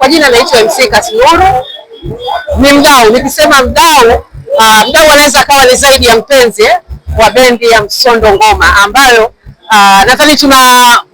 Kwa jina naitwa MC Katinuru, ni mdau. Nikisema mdau, mdau anaweza akawa ni zaidi ya mpenzi wa bendi ya Msondo Ngoma, ambayo nadhani tuna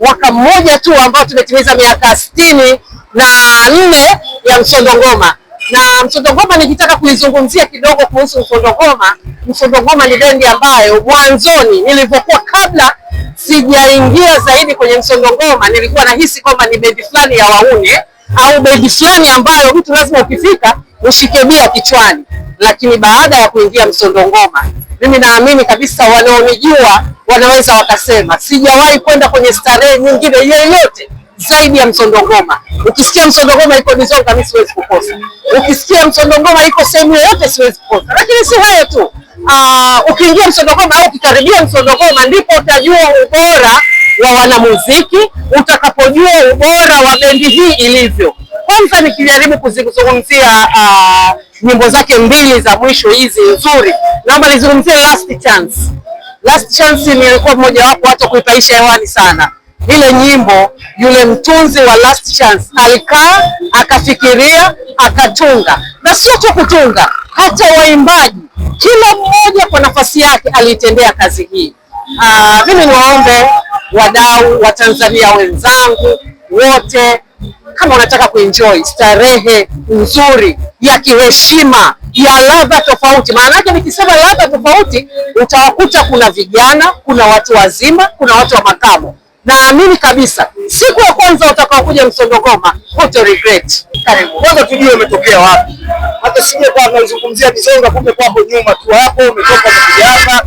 mwaka mmoja tu ambao tumetimiza miaka 64 ya Msondo Ngoma. Na Msondo Ngoma nikitaka kuizungumzia kidogo kuhusu Msondo Ngoma, Msondo Ngoma ni bendi ambayo mwanzoni nilivyokuwa, kabla sijaingia zaidi kwenye Msondo Ngoma, nilikuwa nahisi kwamba ni bendi fulani ya waune au bendi fulani ambayo mtu lazima ukifika ushike bia kichwani. Lakini baada ya kuingia Msondo Ngoma, mimi naamini kabisa wanaonijua wanaweza wakasema sijawahi kwenda kwenye starehe nyingine yoyote zaidi ya Msondo Ngoma. Ukisikia Msondo Ngoma iko Dizonga, mimi siwezi kukosa. Ukisikia Msondo Ngoma iko sehemu yoyote, siwezi kukosa. Lakini si hayo tu, ukiingia Msondo Ngoma au ukikaribia Msondo Ngoma, ndipo utajua ubora wa wanamuziki, utakapojua ubora wa bendi hii ilivyo. Kwanza nikijaribu kuzungumzia nyimbo zake mbili za mwisho hizi nzuri, naomba nizungumzie Last Chance. Last Chance nilikuwa mmoja wapo hata kuipaisha hewani sana. Ile nyimbo, yule mtunzi wa Last Chance alikaa akafikiria akatunga, na sio tu kutunga, hata waimbaji kila mmoja kwa nafasi yake alitendea kazi hii. Mimi niwaombe wadau wa Tanzania wenzangu wote, kama unataka kuenjoy starehe nzuri ya kiheshima ya ladha tofauti, maana yake nikisema ladha tofauti utawakuta kuna vijana, kuna watu wazima, kuna watu wa makamo. Naamini kabisa siku ya kwanza utakaokuja Msondo Ngoma huto regret. Karibu. Kwanza tujue umetokea wapi. Hata sije kwa tunazungumzia Dizonga, kumbe kwako nyuma tu hapo umetoka vijana.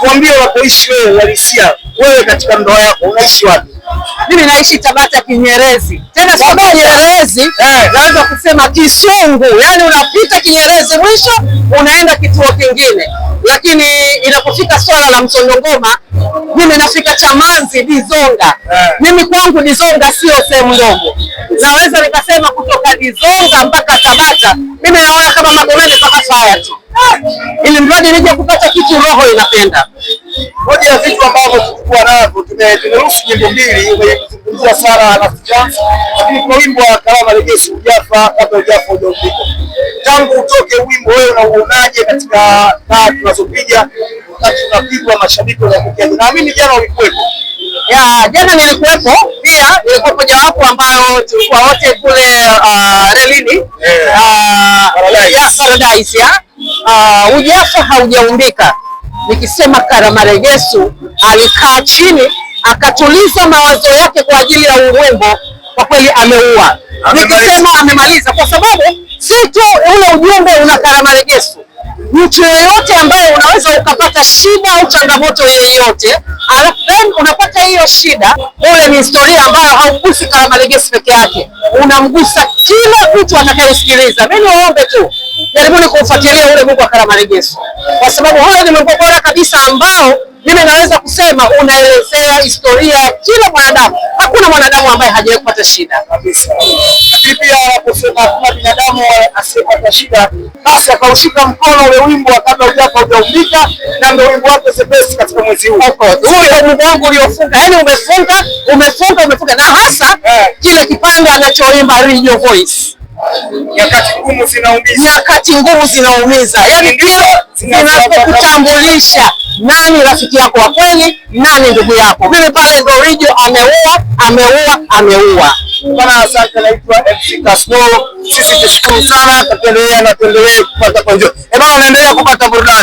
Tuambie unapoishi wewe halisia. Wewe katika ndoa yako unaishi wapi? Mimi naishi Tabata Kinyerezi. Tena sio Kinyerezi, naweza kusema Kisungu. Yaani unapita Kinyerezi mwisho unaenda kituo kingine. Lakini inapofika swala la Msondo Ngoma, mimi nafika Chamanzi Dizonga. Mimi kwangu Dizonga sio sehemu ndogo. Naweza nikasema kutoka Dizonga mpaka Tabata, mimi naona kama Magomeni mpaka Faya tu. Ili mradi nije kupata kitu roho inapenda. Moja ya vitu ambavyo tulikuwa navyo, tumeruhusu nyimbo mbili, umezungumzia sana Last Chance, lakini kwa wimbo wa Karama Legeshi Hujafa kabla hujafa hujaumbika. Tangu utoke wimbo wewe unauonaje katika taa tunazopiga wakati tunapigwa mashabiki wanapokea? Naamini jana ulikuwepo. Jana nilikuwepo pia, nilikuwa moja wapo ambao tulikuwa wote kule relini Paradise ya Hujafa haujaumbika. Nikisema Karama Legeshi alikaa chini akatuliza mawazo yake kwa ajili ya uwimbo, kwa kweli ameua. Nikisema amemaliza, kwa sababu si tu ule ujumbe una Karama Legeshi, mtu yoyote ambaye unaweza ukapata shida au changamoto yoyote, alafu then unapata hiyo shida, ule ni historia ambayo haugusi Karama Legeshi peke yake, unamgusa kila mtu atakayesikiliza. Mimi niwaombe tu jaribuni kufuatilia ule Mungu wa Karama Legeshi, kwa sababu huyo ni Mungu bora kabisa ambao mimi naweza kusema unaelezea historia ya kila mwanadamu. Hakuna mwanadamu ambaye hajawahi kupata shida kabisa. Lakini pia wanaposema hakuna binadamu asiyepata shida, basi akaushika mkono ule wimbo wa Kabla Hujafa Hujaumbika, na ndio wimbo wake the best katika mwezi huu. Huyo ndio Mungu wangu uliofunga, yani umefunga, na hasa kile kipande anachoimba Rijo Voice. Nyakati ngumu zinaumiza. Nyakati ngumu zinaumiza. Yaani zinapokutambulisha nani rafiki yako wa kweli, nani ndugu yako. Mimi pale ndo Rijo ameua. Bwana asante, naitwa MC Kasmo. Sisi tushukuru sana, tuendelee kupata kwa njoo. Bwana, naendelea kupata burudani.